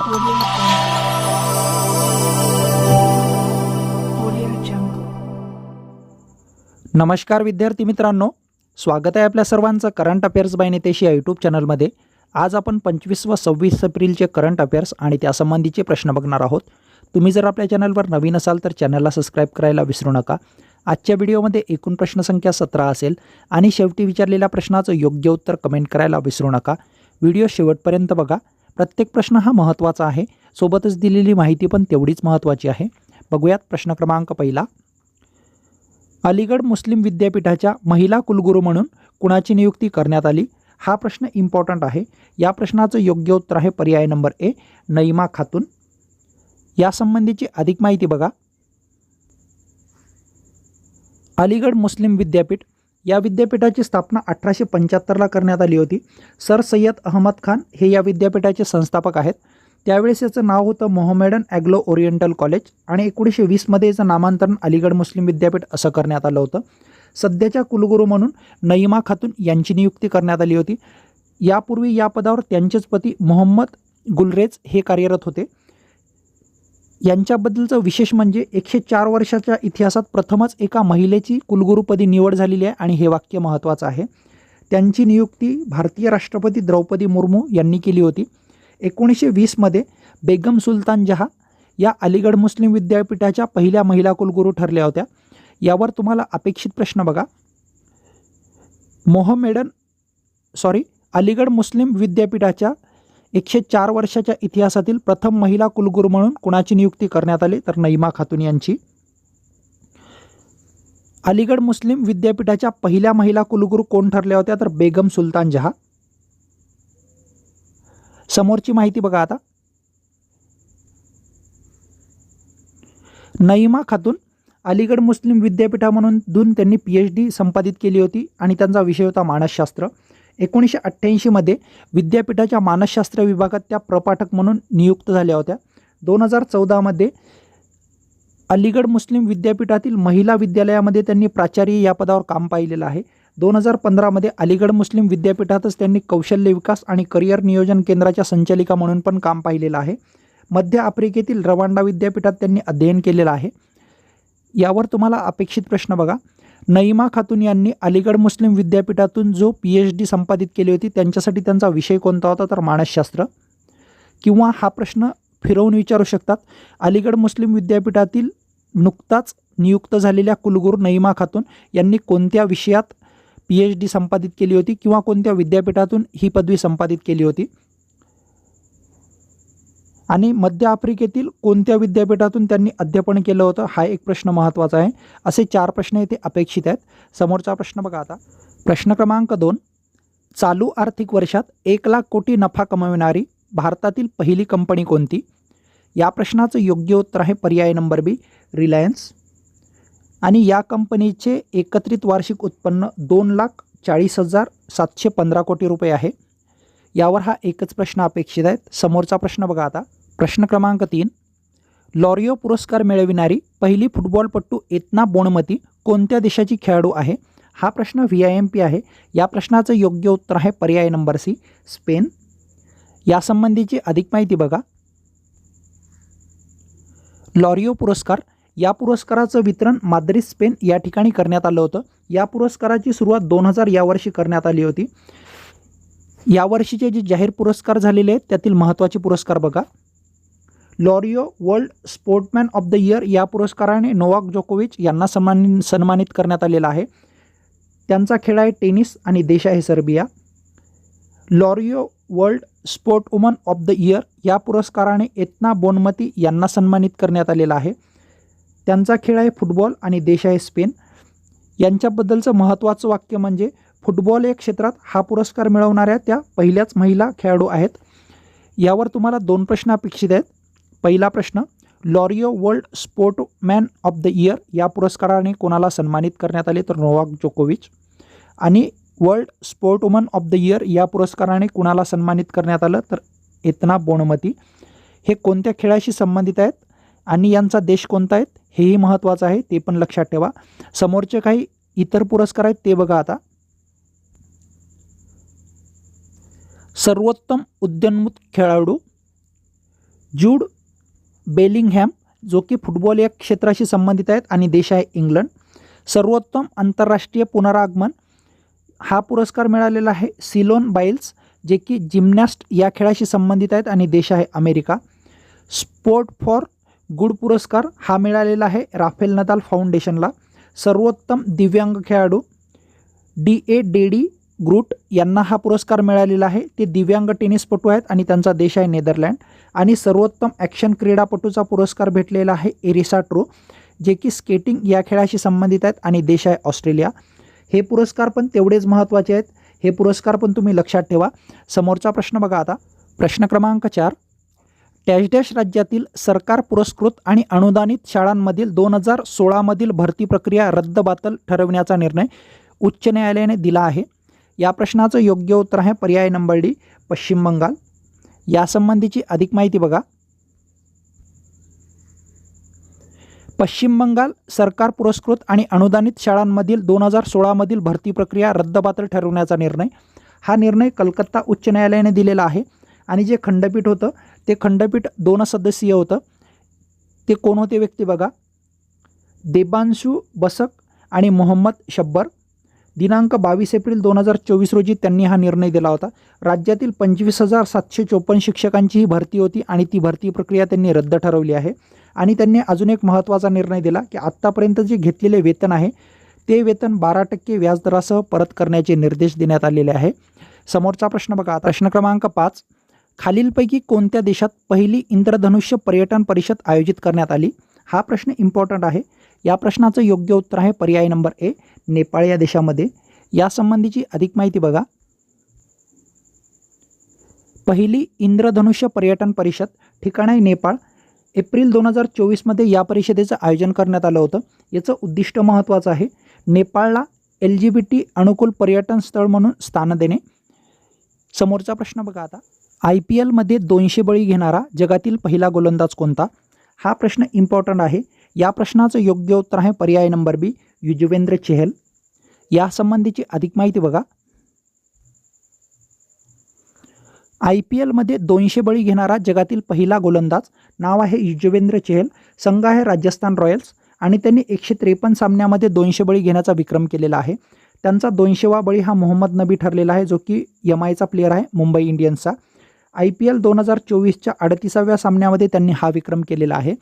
Audio Jungle. नमस्कार विद्यार्थी मित्रांनो, स्वागत आहे आपल्या सर्वांचं करंट अफेअर्स बाय नितेश या यूट्यूब चॅनलमध्ये। आज आपण 25 व 26 एप्रिलचे करंट अफेअर्स आणि त्यासंबंधीचे प्रश्न बघणार आहोत। तुम्ही जर आपल्या चॅनलवर नवीन असाल तर चॅनलला सबस्क्राइब करायला विसरू नका। आजच्या व्हिडिओमध्ये एकूण प्रश्न संख्या 17 असेल आणि शेवटी विचारलेल्या प्रश्नाचं योग्य उत्तर कमेंट करायला विसरू नका। व्हिडिओ शेवटपर्यंत बघा। प्रत्येक प्रश्न हा महत्त्वाचा आहे, सोबतच दिलेली माहिती पण तेवढीच महत्त्वाची आहे। बघूयात प्रश्न क्रमांक पहिला। अलीगढ मुस्लिम विद्यापीठाच्या महिला कुलगुरू म्हणून कुणाची नियुक्ती करण्यात आली? हा प्रश्न इम्पॉर्टंट आहे। या प्रश्नाचं योग्य उत्तर आहे पर्याय नंबर ए, नईमा खातून। यासंबंधीची अधिक माहिती बघा। अलीगढ मुस्लिम विद्यापीठ या विद्यापीठाची स्थापना 1875ला करण्यात आली होती। सर सय्यद अहमद खान हे या विद्यापीठाचे संस्थापक आहेत। त्यावेळेस याचं नाव होतं मोहम्मडन ॲग्लो ओरिएंटल कॉलेज आणि 1920मध्ये याचं नामांतरण अलीगढ मुस्लिम विद्यापीठ असं करण्यात आलं होतं। सध्याच्या कुलगुरू म्हणून नईमा खातून यांची नियुक्ती करण्यात आली होती। यापूर्वी या पदावर त्यांचेच पती मोहम्मद गुलरेज हे कार्यरत होते। यांच्याबद्दलचं विशेष म्हणजे 104 वर्षाच्या इतिहासात प्रथमच एका महिलेची कुलगुरूपदी निवड झालेली आहे आणि हे वाक्य महत्त्वाचं आहे। त्यांची नियुक्ती भारतीय राष्ट्रपती द्रौपदी मुर्मू यांनी केली होती। 1920मध्ये बेगम सुलतान जहा या अलीगढ मुस्लिम विद्यापीठाच्या पहिल्या महिला कुलगुरू ठरल्या होत्या। यावर तुम्हाला अपेक्षित प्रश्न बघा। अलीगढ मुस्लिम विद्यापीठाच्या 104 वर्षाच्या इतिहासातील प्रथम महिला कुलगुरू म्हणून कुणाची नियुक्ती करण्यात आली? तर नईमा खातून यांची। अलीगढ मुस्लिम विद्यापीठाच्या पहिल्या महिला कुलगुरू कोण ठरल्या होत्या? तर बेगम सुलतान जहा। समोरची माहिती बघा आता। नईमा खातून अलीगढ मुस्लिम विद्यापीठामधून त्यांनी PhD संपादित केली होती आणि त्यांचा विषय होता मानसशास्त्र। 1988मध्ये विद्यापीठाच्या मानसशास्त्र विभागात त्या प्रपाठक म्हणून नियुक्त झाल्या होत्या। 2014मध्ये अलीगढ मुस्लिम विद्यापीठातील महिला विद्यालयामध्ये त्यांनी प्राचार्य या पदावर काम पाहिलेलं आहे। 2015मध्ये अलीगढ मुस्लिम विद्यापीठातच त्यांनी कौशल्य विकास आणि करिअर नियोजन केंद्राच्या संचालिका म्हणून पण काम पाहिलेलं आहे। मध्य आफ्रिकेतील रवांडा विद्यापीठात त्यांनी अध्ययन केलेलं आहे। यावर तुम्हाला अपेक्षित प्रश्न बघा। नईमा खातून यांनी अलीगढ मुस्लिम विद्यापीठातून जो PhD संपादित केली होती त्यांच्यासाठी त्यांचा विषय कोणता होता? तर मानसशास्त्र। किंवा हा प्रश्न फिरवून विचारू शकतात, अलीगढ मुस्लिम विद्यापीठातील नुकताच नियुक्त झालेल्या कुलगुरू नईमा खातून यांनी कोणत्या विषयात PhD संपादित केली होती किंवा कोणत्या विद्यापीठातून ही पदवी संपादित केली होती? आणि मध्य आफ्रिकेतील कोणत्या विद्यापीठातून त्यांनी अध्यापन केलं होतं? हा एक प्रश्न महत्त्वाचा आहे। असे 4 प्रश्न येथे अपेक्षित आहेत। समोरचा प्रश्न बघा आता। प्रश्न क्रमांक 2, चालू आर्थिक वर्षात 1 लाख कोटी नफा कमविणारी भारतातील पहिली कंपनी कोणती? या प्रश्नाचं योग्य उत्तर आहे पर्याय नंबर बी, रिलायन्स। आणि या कंपनीचे एकत्रित वार्षिक उत्पन्न 2,40,715 कोटी रुपये आहे। यावर हा एकच प्रश्न अपेक्षित आहे। समोरचा प्रश्न बघा आता। प्रश्न क्रमांक 3, लॉरियो पुरस्कार मिळविणारी पहिली फुटबॉलपटू एतना बोनमती कोणत्या देशाची खेळाडू आहे? हा प्रश्न VIMP आहे। या प्रश्नाचं योग्य उत्तर आहे पर्याय नंबर सी, स्पेन। यासंबंधीची अधिक माहिती बघा। लॉरियो पुरस्कार या पुरस्काराचं वितरण माद्रिद, स्पेन या ठिकाणी करण्यात आलं होतं। या पुरस्काराची सुरुवात 2000 या वर्षी करण्यात आली होती। यावर्षीचे जे जाहीर पुरस्कार झालेले आहेत त्यातील महत्त्वाचे पुरस्कार बघा। Laureus World Sportsman of the Year या पुरस्काराने नोवाक जोकोविच यांना सन्मानित करण्यात आलेला आहे। त्यांचा खेळ आहे टेनिस आणि देश आहे Serbia. Laureus World sportswoman of the Year या पुरस्काराने एतना बोनमती यांना सन्मानित करण्यात आलेला आहे। त्यांचा खेळ आहे फुटबॉल आणि देश आहे स्पेन। यांच्याबद्दलचं महत्त्वाचं वाक्य म्हणजे फुटबॉल या क्षेत्रात हा पुरस्कार मिळवणाऱ्या त्या पहिल्याच महिला खेळाडू आहेत। यावर तुम्हाला 2 प्रश्न अपेक्षित आहेत। पहिला प्रश्न, लॉरियो वर्ल्ड स्पोर्टमॅन ऑफ द इयर या पुरस्काराने कोणाला सन्मानित करण्यात आले? तर नोवाक जोकोविच। आणि world sportswoman of the Year या पुरस्काराने कुणाला सन्मानित करण्यात आलं? तर एतना बोनमती। हे कोणत्या खेळाशी संबंधित आहेत आणि यांचा देश कोणता आहे हेही महत्त्वाचं आहे, ते पण लक्षात ठेवा। समोरचे काही इतर पुरस्कार आहेत ते बघा आता। सर्वोत्तम उदयोन्मुख खेळाडू, जूड बेलिंगहॅम जो की फुटबॉल या क्षेत्राशी संबंधित आहेत आणि देश आहे इंग्लंड. सर्वोत्तम आंतरराष्ट्रीय पुनरागमन हा पुरस्कार मिळालेला आहे सिलोन बाइल्स जे की जिम्नॅस्ट या खेळाशी संबंधित आहेत आणि देश आहे अमेरिका. स्पोर्ट फॉर गुड पुरस्कार हा मिळालेला आहे राफेल नदाल फाउंडेशनला. सर्वोत्तम दिव्यांग खेळाडू DA डेडी ग्रूट यांना हा पुरस्कार मिळालेला आहे. ते दिव्यांग टेनिसपटू आहेत आणि त्यांचा देश आहे नेदरलँड. आणि सर्वोत्तम ॲक्शन क्रीडापटूचा पुरस्कार भेटलेला आहे एरिसा ट्रो जे की स्केटिंग या खेळाशी संबंधित आहेत आणि देश आहे ऑस्ट्रेलिया. हे पुरस्कार पण तेवढेच महत्त्वाचे आहेत. हे पुरस्कार पण तुम्ही लक्षात ठेवा. समोरचा प्रश्न बघा आता. प्रश्न क्रमांक 4. डॅश राज्यातील सरकार पुरस्कृत आणि अनुदानित शाळांमधील 2016 भरती प्रक्रिया रद्दबातल ठरवण्याचा निर्णय उच्च न्यायालयाने दिला आहे. या प्रश्नाचं योग्य उत्तर आहे पर्याय नंबर डी पश्चिम बंगाल. यासंबंधीची अधिक माहिती बघा. पश्चिम बंगाल सरकार पुरस्कृत आणि अनुदानित शाळांमधील 2016 भरती प्रक्रिया रद्दबातल ठरवण्याचा निर्णय हा निर्णय कलकत्ता उच्च न्यायालयाने दिलेला आहे. आणि जे खंडपीठ होतं ते खंडपीठ 2 सदस्यीय होतं. ते कोण होते व्यक्ती बघा. देबांशू बसक आणि मोहम्मद शब्बर. दिनांक 22 एप्रिल 2024 रोजी त्यांनी हा निर्णय दिला होता. राज्यातील 25,754 शिक्षकांची ही भरती होती आणि ती भरती प्रक्रिया त्यांनी रद्द ठरवली आहे. आणि त्यांनी अजून एक महत्त्वाचा निर्णय दिला की आत्तापर्यंत जे घेतलेले वेतन आहे ते वेतन 12% व्याजदरासह परत करण्याचे निर्देश देण्यात आलेले आहे. समोरचा प्रश्न बघा. प्रश्न क्रमांक 5. खालीलपैकी कोणत्या देशात पहिली इंद्रधनुष्य पर्यटन परिषद आयोजित करण्यात आली. हा प्रश्न इम्पॉर्टंट आहे. या प्रश्नाचं योग्य उत्तर आहे पर्याय नंबर ए नेपाळ या देशामध्ये. यासंबंधीची अधिक माहिती बघा. पहिली इंद्रधनुष्य पर्यटन परिषद ठिकाण आहे नेपाळ. एप्रिल 2024 या परिषदेचं आयोजन करण्यात आलं होतं. याचं उद्दिष्ट महत्त्वाचं आहे नेपाळला LGBT अनुकूल पर्यटन स्थळ म्हणून स्थान देणे. समोरचा प्रश्न बघा आता. IPL मध्ये 200 बळी घेणारा जगातील पहिला गोलंदाज कोणता. हा प्रश्न इम्पॉर्टंट आहे. या प्रश्नाचं योग्य उत्तर आहे पर्याय नंबर बी युजवेंद्र चहल. यासंबंधीची अधिक माहिती बघा. IPL मध्ये 200 बळी घेणारा जगातील पहिला गोलंदाज नाव आहे युजवेंद्र चहल. संघ आहे राजस्थान रॉयल्स आणि त्यांनी 153 सामन्यामध्ये 200 बळी घेण्याचा विक्रम केलेला आहे. त्यांचा 200वा बळी हा मोहम्मद नबी ठरलेला आहे जो की MIचा प्लेअर आहे मुंबई इंडियन्सचा. IPL 2024च्या 38व्या सामन्यामध्ये त्यांनी हा विक्रम केलेला आहे.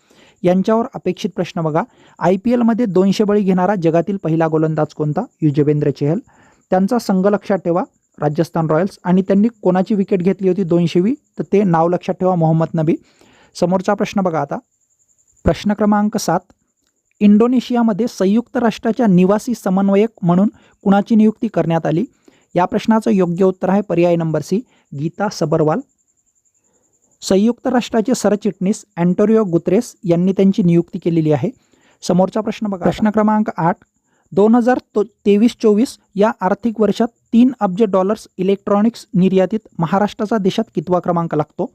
यांच्यावर अपेक्षित प्रश्न बघा. IPL मध्ये 200 बळी घेणारा जगातील पहिला गोलंदाज कोणता. युजवेंद्र चहल. त्यांचा संघ लक्षात ठेवा राजस्थान रॉयल्स आणि त्यांनी कोणाची विकेट घेतली होती 200वी तर ते नाव लक्षात ठेवा मोहम्मद नबी. समोरचा प्रश्न बघा आता. प्रश्न क्रमांक 7. इंडोनेशियामध्ये संयुक्त राष्ट्राच्या निवासी समन्वयक म्हणून कुणाची नियुक्ती करण्यात आली. या प्रश्नाचं योग्य उत्तर आहे पर्याय नंबर सी गीता सबरवाल. संयुक्त राष्ट्राचे सरचिटणीस अँटोनियो गुतेरेस यांनी त्यांची नियुक्ती केलेली आहे. समोरचा प्रश्न बघा. प्रश्न क्रमांक 8. 2023-24 या आर्थिक वर्षात $3 अब्ज इलेक्ट्रॉनिक्स निर्यातीत महाराष्ट्राचा देशात कितवा क्रमांक लागतो.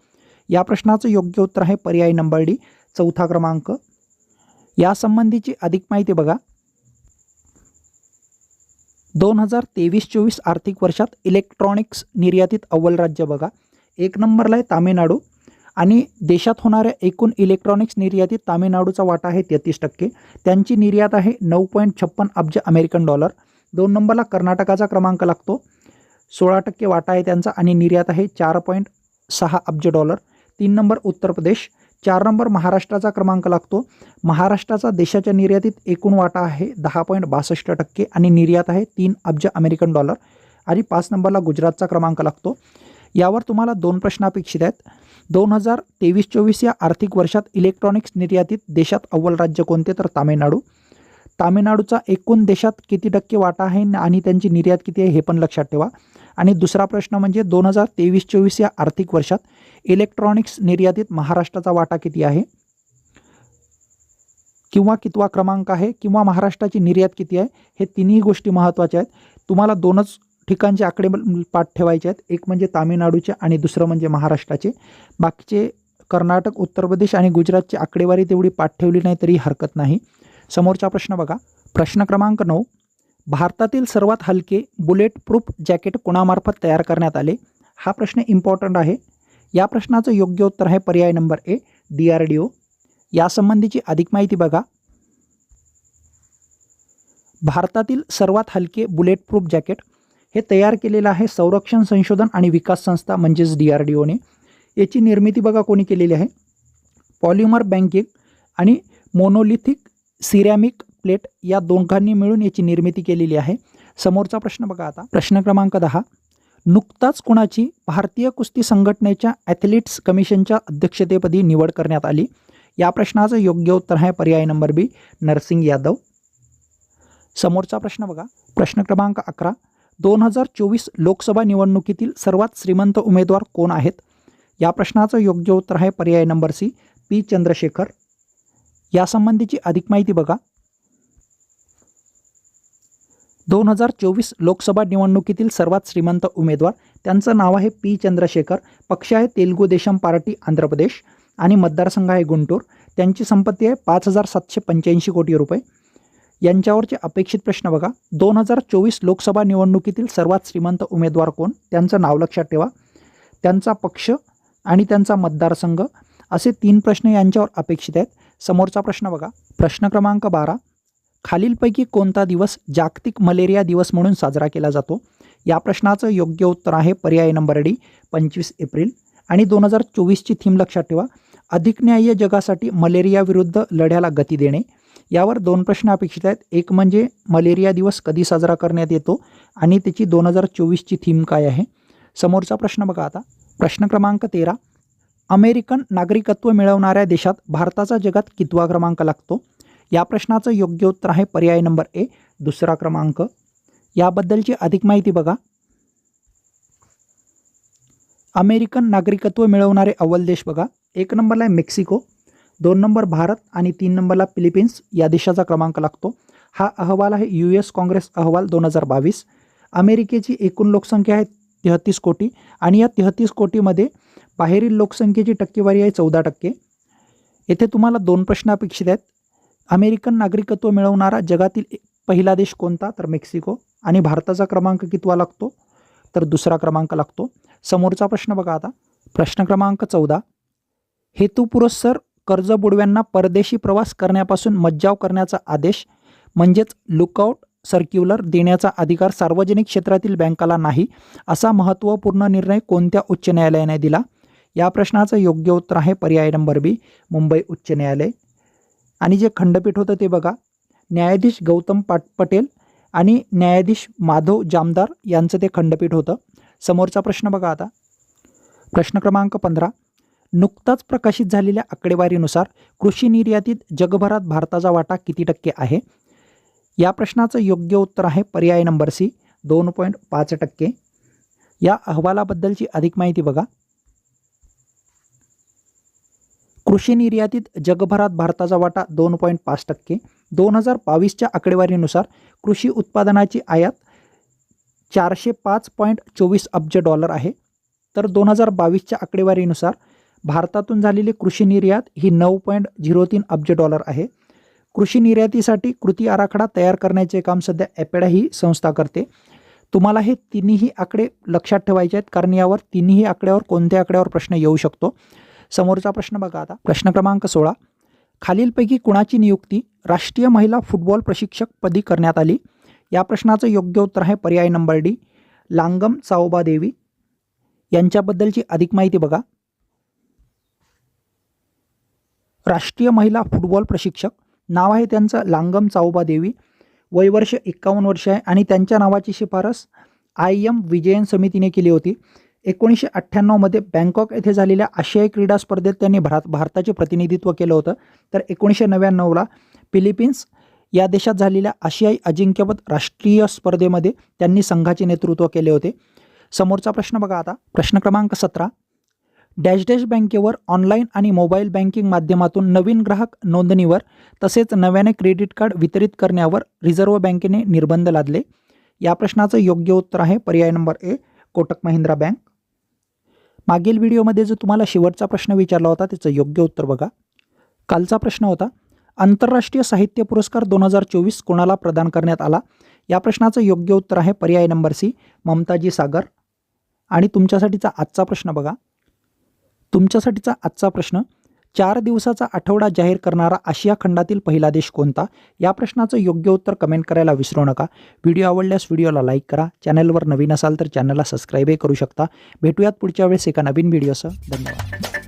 या प्रश्नाचं योग्य उत्तर आहे पर्याय नंबर डी 4था क्रमांक. यासंबंधीची अधिक माहिती बघा. 2023-24 आर्थिक वर्षात इलेक्ट्रॉनिक्स निर्यातीत अव्वल राज्य बघा. 1 नंबरला आहे तामिळनाडू आणि देशात होणाऱ्या एकूण इलेक्ट्रॉनिक्स निर्यातीत तामिळनाडूचा वाटा आहे 33%. त्यांची निर्यात आहे 9.56 अब्ज अमेरिकन डॉलर. 2 नंबरला कर्नाटकाचा क्रमांक लागतो. 16% वाटा आहे त्यांचा आणि निर्यात आहे 4.6 अब्ज dollar. 3 number Uttar Pradesh. 4 number महाराष्ट्राचा क्रमांक लागतो. महाराष्ट्राचा देशाच्या निर्यातीत एकूण वाटा आहे 10.62% आणि निर्यात आहे 3 अब्ज अमेरिकन डॉलर. आणि 5 नंबरला गुजरातचा क्रमांक लागतो. यावर तुम्हाला 2 प्रश्न अपेक्षित आहेत. 2023-24 या आर्थिक वर्षात इलेक्ट्रॉनिक्स निर्यातीत देशात अव्वल राज्य कोणते तर तामिळनाडू. तामिळनाडूचा एकूण देशात किती टक्के वाटा आहे आणि त्यांची निर्यात किती आहे हे पण लक्षात ठेवा. आणि दुसरा प्रश्न म्हणजे 2023-24 या आर्थिक वर्षात इलेक्ट्रॉनिक्स निर्यातीत महाराष्ट्राचा वाटा किती आहे किंवा कितवा क्रमांक आहे किंवा महाराष्ट्राची निर्यात किती आहे. हे तिन्ही गोष्टी महत्त्वाच्या आहेत. तुम्हाला 2च ठिकाणचे आकडे पाठ ठेवायचे आहेत. एक म्हणजे तामिळनाडूचे आणि दुसरं म्हणजे महाराष्ट्राचे. बाकीचे कर्नाटक, उत्तर प्रदेश आणि गुजरातची आकडेवारी तेवढी पाठ ठेवली नाही तरी हरकत नाही. समोरचा प्रश्न बघा. प्रश्न क्रमांक 9. भारतातील सर्वात हलके बुलेट प्रूफ जॅकेट कोणामार्फत तयार करण्यात आले. हा प्रश्न इम्पॉर्टंट आहे. या प्रश्नाचं योग्य उत्तर आहे पर्याय नंबर ए, DRDO. यासंबंधीची अधिक माहिती बघा. भारतातील सर्वात हलके बुलेट प्रूफ जॅकेट हे तयार केलेलं आहे संरक्षण संशोधन आणि विकास संस्था म्हणजेच DRDOने. याची निर्मिती बघा कोणी केलेली आहे. पॉलिमर बँकिंग आणि मोनोलिथिक सिरॅमिक प्लेट या दोघांनी मिळून याची निर्मिती केलेली आहे. समोरचा प्रश्न बघा आता. प्रश्न क्रमांक 10. नुकताच कुणाची भारतीय कुस्ती संघटनेच्या ॲथलीट्स कमिशनच्या अध्यक्षतेपदी निवड करण्यात आली? या प्रश्नाचं योग्य उत्तर आहे पर्याय नंबर बी, नरसिंग यादव. समोरचा प्रश्न बघा. प्रश्न क्रमांक 11. 2024 लोकसभा निवडणुकीतील सर्वात श्रीमंत उमेदवार कोण आहेत? या प्रश्नाचं योग्य उत्तर आहे पर्याय नंबर सी, पी चंद्रशेखर. यासंबंधीची अधिक माहिती बघा. 2024 लोकसभा निवडणुकीतील सर्वात श्रीमंत उमेदवार त्यांचं नाव आहे पी चंद्रशेखर. पक्ष आहे तेलुगू देशम पार्टी आंध्र प्रदेश आणि मतदारसंघ आहे गुंटूर. त्यांची संपत्ती आहे 5,785 कोटी रुपये. यांच्यावरचे अपेक्षित प्रश्न बघा. 2024 लोकसभा निवडणुकीतील सर्वात श्रीमंत उमेदवार कोण? त्यांचं नाव लक्षात ठेवा, त्यांचा पक्ष आणि त्यांचा मतदारसंघ असे 3 प्रश्न यांच्यावर अपेक्षित आहेत. समोरचा प्रश्न बघा. प्रश्न क्रमांक 12. खालीलपैकी कोणता दिवस जागतिक मलेरिया दिवस म्हणून साजरा केला जातो? या प्रश्नाचं योग्य उत्तर आहे पर्याय नंबर डी, 25 एप्रिल. आणि 2024ची थीम लक्षात ठेवा, अधिक न्याय्य जगासाठी मलेरिया विरुद्ध लढ्याला गती देणे. यावर 2 प्रश्न अपेक्षित आहेत. एक म्हणजे मलेरिया दिवस कधी साजरा करण्यात येतो आणि त्याची 2024ची थीम काय आहे. समोरचा प्रश्न बघा आता. प्रश्न क्रमांक 13. अमेरिकन नागरिकत्व मिळवणाऱ्या देशात भारताचा जगात कितवा क्रमांक लागतो? या प्रश्नाचं योग्य उत्तर आहे पर्याय नंबर ए, 2रा क्रमांक. याबद्दलची अधिक माहिती बघा. अमेरिकन नागरिकत्व मिळवणारे अव्वल देश बघा. 1 नंबरला आहे मेक्सिको, 2 नंबर भारत आणि 3 नंबरला फिलिपिन्स या देशाचा क्रमांक लागतो. हा अहवाल आहे US काँग्रेस अहवाल 2022. अमेरिकेची एकूण लोकसंख्या आहे 33 कोटी आणि या 33 कोटीमध्ये बाहेरील लोकसंख्येची टक्केवारी आहे 14%. येथे तुम्हाला 2 प्रश्न अपेक्षित आहेत. अमेरिकन नागरिकत्व मिळवणारा जगातील पहिला देश कोणता? तर मेक्सिको. आणि भारताचा क्रमांक कितवा लागतो? तर 2रा क्रमांक लागतो. समोरचा प्रश्न बघा आता. प्रश्न क्रमांक 14. हेतुपुरस्सर कर्ज बुडव्यांना परदेशी प्रवास करण्यापासून मज्जाव करण्याचा आदेश म्हणजेच लुकआउट सर्क्युलर देण्याचा अधिकार सार्वजनिक क्षेत्रातील बँकाला नाही, असा महत्त्वपूर्ण निर्णय कोणत्या उच्च न्यायालयाने दिला? या प्रश्नाचं योग्य उत्तर आहे पर्याय नंबर बी, मुंबई उच्च न्यायालय. आणि जे खंडपीठ होतं ते बघा, न्यायाधीश गौतम पटेल आणि न्यायाधीश माधव जामदार यांचं ते खंडपीठ होतं. समोरचा प्रश्न बघा आता. प्रश्न क्रमांक 15. नुकताच प्रकाशित झालेल्या आकडेवारीनुसार कृषी निर्यातीत जगभरात भारताचा वाटा किती टक्के आहे? या प्रश्नाचं योग्य उत्तर आहे पर्याय नंबर सी, 2.5%. या अहवालाबद्दलची अधिक माहिती बघा. कृषी निर्यातीत जगभरात भारताचा वाटा 2.5%. 2022च्या आकडेवारीनुसार कृषी उत्पादनाची आयात $405.24 अब्ज आहे. तर 2022च्या आकडेवारीनुसार भारतातून झालेली कृषी निर्यात ही $9.03 अब्ज आहे. कृषी निर्यातीसाठी कृती आराखडा तयार करण्याचे काम सध्या ॲपेडा ही संस्था करते. तुम्हाला हे तिन्ही आकडे लक्षात ठेवायचे आहेत, कारण यावर तिन्ही आकड्यावर कोणत्या आकड्यावर प्रश्न येऊ शकतो. समोरचा प्रश्न बघा आता. प्रश्न क्रमांक 16. खालीलपैकी कुणाची नियुक्ती राष्ट्रीय महिला फुटबॉल प्रशिक्षक पदी करण्यात आली? या प्रश्नाचं योग्य उत्तर आहे पर्याय नंबर डी, लांगम चाओबा देवी. यांच्याबद्दलची अधिक माहिती बघा. राष्ट्रीय महिला फुटबॉल प्रशिक्षक नाव आहे त्यांचं लांगम चाओबा देवी. वयवर्ष 51 वर्ष आहे आणि त्यांच्या नावाची शिफारस IM विजयन समितीने केली होती. 1998मध्ये बँकॉक येथे झालेल्या आशियाई क्रीडा स्पर्धेत त्यांनी भारताचे प्रतिनिधित्व केलं होतं. तर 1999ला फिलिपिन्स या देशात झालेल्या आशियाई अजिंक्यपद राष्ट्रीय स्पर्धेमध्ये त्यांनी संघाचे नेतृत्व केले होते. समोरचा प्रश्न बघा आता. प्रश्न क्रमांक 17. डॅश डॅश बँकेवर ऑनलाईन आणि मोबाईल बँकिंग माध्यमातून नवीन ग्राहक नोंदणीवर तसेच नव्याने क्रेडिट कार्ड वितरित करण्यावर रिझर्व्ह बँकेने निर्बंध लादले. या प्रश्नाचं योग्य उत्तर आहे पर्याय number A, Kotak Mahindra bank. मागील व्हिडिओमध्ये जो तुम्हाला शेवटचा प्रश्न विचारला होता त्याचं योग्य उत्तर बघा. कालचा प्रश्न होता, आंतरराष्ट्रीय साहित्य पुरस्कार 2024 कोणाला प्रदान करण्यात आला? या प्रश्नाचं योग्य उत्तर आहे पर्याय नंबर सी, ममताजी सागर. आणि तुमच्यासाठीचा आजचा प्रश्न बघा. तुमच्यासाठीचा आजचा प्रश्न, 4 दिवसाचा आठवडा जाहीर करणारा आशिया खंडातील पहिला देश कोणता? या प्रश्नाचं योग्य उत्तर कमेंट करायला विसरू नका. व्हिडिओ आवडल्यास व्हिडिओला लाईक करा. चॅनलवर नवीन असाल तर चॅनलला सबस्क्राईबही करू शकता. भेटूयात पुढच्या वेळेस एका नवीन व्हिडिओसह. धन्यवाद.